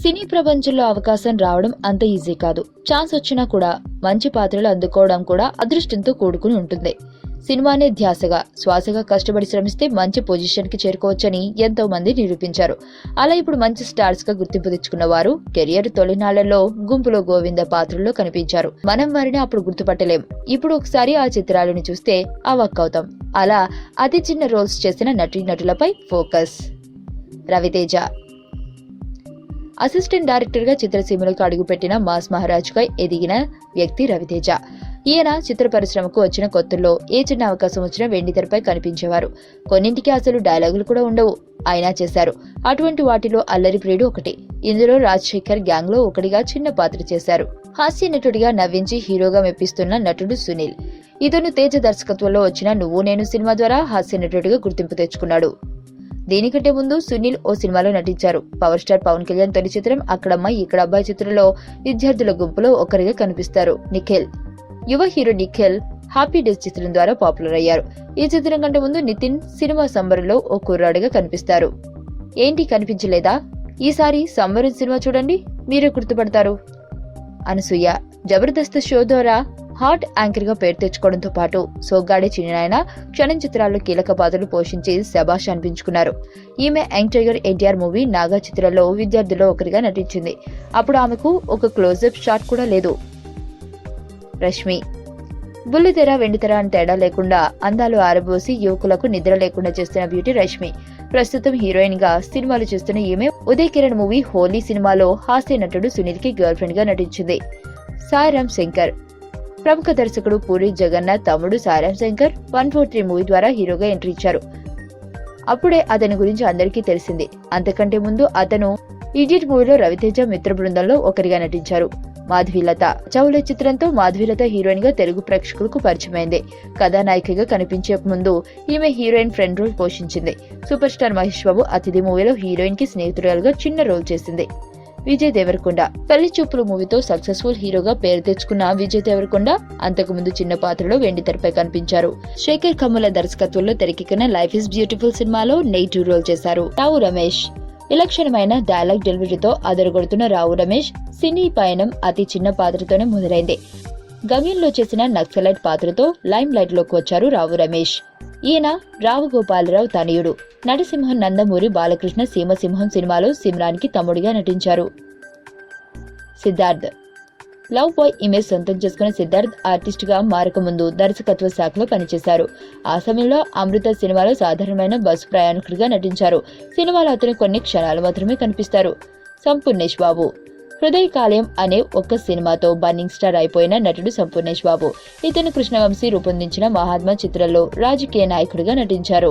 సినీ ప్రపంచంలో అవకాశం రావడం అంత ఈజీ కాదు. ఛాన్స్ వచ్చినా కూడా మంచి పాత్రలు అందుకోవడం కూడా అదృష్టంతో కూడుకుని ఉంటుంది. సినిమానే ధ్యాసగా శ్వాసగా కష్టపడి శ్రమిస్తే మంచి పొజిషన్ కి చేరుకోవచ్చని ఎంతో మంది నిరూపించారు. అలా ఇప్పుడు మంచి స్టార్స్ గా గుర్తింపు తెచ్చుకున్న వారు కెరియర్ తొలినాళ్లలో గుంపులో గోవింద పాత్రల్లో కనిపించారు. మనం వారిని అప్పుడు గుర్తుపట్టలేం. ఇప్పుడు ఒకసారి ఆ చిత్రాలను చూస్తే అవాక్కవుతాం. అలా అతి చిన్న రోల్స్ చేసిన నటీనటులపై ఫోకస్. రవితేజ అసిస్టెంట్ డైరెక్టర్ గా చిత్రసీమలకు అడుగుపెట్టిన మాస్ మహారాజ్ గా ఎదిగిన వ్యక్తి రవితేజ. ఈయన చిత్ర పరిశ్రమకు వచ్చిన కొత్తల్లో ఏ చిన్న అవకాశం వచ్చినా వెండి తెరపై కనిపించేవారు. కొన్నింటికి అసలు డైలాగులు కూడా ఉండవు, అయినా చేశారు. అటువంటి వాటిలో అల్లరి ప్రియుడు ఒకటి. ఇందులో రాజశేఖర్ గ్యాంగ్ లో ఒకటిగా చిన్న పాత్ర చేశారు. హాస్య నటుడిగా నవ్వించి హీరోగా మెప్పిస్తున్న నటుడు సునీల్. ఇతను తేజ దర్శకత్వంలో వచ్చిన నువ్వు నేను సినిమా ద్వారా హాస్య నటుడిగా గుర్తింపు తెచ్చుకున్నాడు. దీనికంటే ముందు సునీల్ ఓ సినిమాలో నటించారు. పవర్ స్టార్ పవన్ కళ్యాణ్ తొలి చిత్రం అక్కడమ్మాయి ఇక్కడ అబ్బాయి చిత్రంలో విద్యార్థుల గుంపులో ఒకరిగా కనిపిస్తారు నిఖిల్. యువ హీరో నిఖిల్ హ్యాపీ డేస్ చిత్రం ద్వారా పాపులర్ అయ్యారు. ఈ చిత్రం కంటే ముందు నితిన్ సినిమా సంబరంలో ఓ కుర్రాడిగా కనిపిస్తారు. ఏంటి కనిపించలేదా? ఈసారి సంబరం సినిమా చూడండి, మీరే గుర్తుపడతారు. అనసూయ జబర్దస్త్ షో ద్వారా హాట్ యాంకర్ గా పేరు తెచ్చుకోవడంతో పాటు సోగ్గాడే చిన్ననాయన క్షణం చిత్రాల్లో కీలక పాత్రలు పోషించి శభాష్ అనిపించుకున్నారు. ఈమె young tiger NTR movie Naga చిత్రంలో విద్యార్థుల్లో ఒకరిగా నటించింది. అప్పుడు ఆమెకు ఒక క్లోజప్ షాట్ కూడా లేదు. రష్మి బుల్లితెర వెండితెర అని తేడా లేకుండా అందాలు ఆరబోసి యువకులకు నిద్ర లేకుండా చేస్తున్న బ్యూటీ రష్మి. ప్రస్తుతం హీరోయిన్ గా సినిమాలు చేస్తున్న ఈమె ఉదయ్ కిరణ్ మూవీ హోలీ సినిమాలో హాస్య నటుడు సునీల్ కి గర్ల్ ఫ్రెండ్ గా నటించింది. సాయిరామ్ శంకర్ ప్రముఖ దర్శకుడు పూరి జగన్నాథ్ తమ్ముడు సాయిరామ్ శంకర్ 143 మూవీ ద్వారా హీరోగా ఎంట్రీ ఇచ్చారు. అప్పుడే అతని గురించి అందరికీ తెలిసింది. అంతకంటే ముందు అతను ఇడియట్ మూవీలో రవితేజ మిత్ర బృందంలో ఒకరిగా నటించారు. మాధవీలత చౌలే చిత్రంతో మాధవీలత హీరోయిన్ గా తెలుగు ప్రేక్షకులకు పరిచయమైంది. కథానాయికగా కనిపించే ముందు ఈమె హీరోయిన్ ఫ్రెండ్ రోల్ పోషించింది. సూపర్ స్టార్ మహేష్ బాబు అతిథి మూవీలో హీరోయిన్ కి స్నేహితురాలుగా చిన్న రోల్ చేసింది. విజయ్ దేవరకొండ పెళ్లి చూపులు మూవీతో సక్సెస్ఫుల్ హీరోగా పేరు తెచ్చుకున్న విజయ్ దేవరకొండ అంతకుముందు చిన్న పాత్రలో వెండి తెరపై కనిపించారు. శేఖర్ కమ్ముల దర్శకత్వంలో తెరకెక్కిన లైఫ్ ఇస్ బ్యూటిఫుల్ సినిమాలో నెగిటివ్ రోల్ చేశారు. రావు రమేష్ విలక్షణమైన డైలాగ్ డెలివరీతో అదరగొడుతున్న రావు రమేష్ సినీ పయనం అతి చిన్న పాత్రతోనే మొదలైంది. గమ్యంలో చేసిన నక్సలైట్ పాత్రతో లైమ్ లైట్ లోకి వచ్చారు రావు రమేష్. ఈయన రావు గోపాలరావు తనయుడు. నరసింహం నందమూరి బాలకృష్ణ సీమసింహం సినిమాలో సిమ్రాన్ కి తమ్ముడిగా నటించారు. సిద్ధార్థ్ లవ్ బాయ్ ఇమేజ్ సొంతం చేసుకున్న సిద్ధార్థ్ ఆర్టిస్ట్ గా మారకముందు దర్శకత్వ శాఖలో పనిచేశారు. ఆ సమయంలో అమృత సినిమాలో సాధారణమైన బస్సు ప్రయాణికుడిగా నటించారు. సినిమాలో అతను కొన్ని క్షణాలు మాత్రమే కనిపిస్తారు. సంపూర్ణేష్ బాబు హృదయకాలయం అనే ఒక్క సినిమాతో బన్నింగ్ స్టార్ అయిపోయిన నటుడు సంపూర్ణేష్ బాబు. ఇతను కృష్ణవంశీ రూపొందించిన మహాత్మా చిత్రంలో రాజకీయ నాయకుడిగా నటించారు.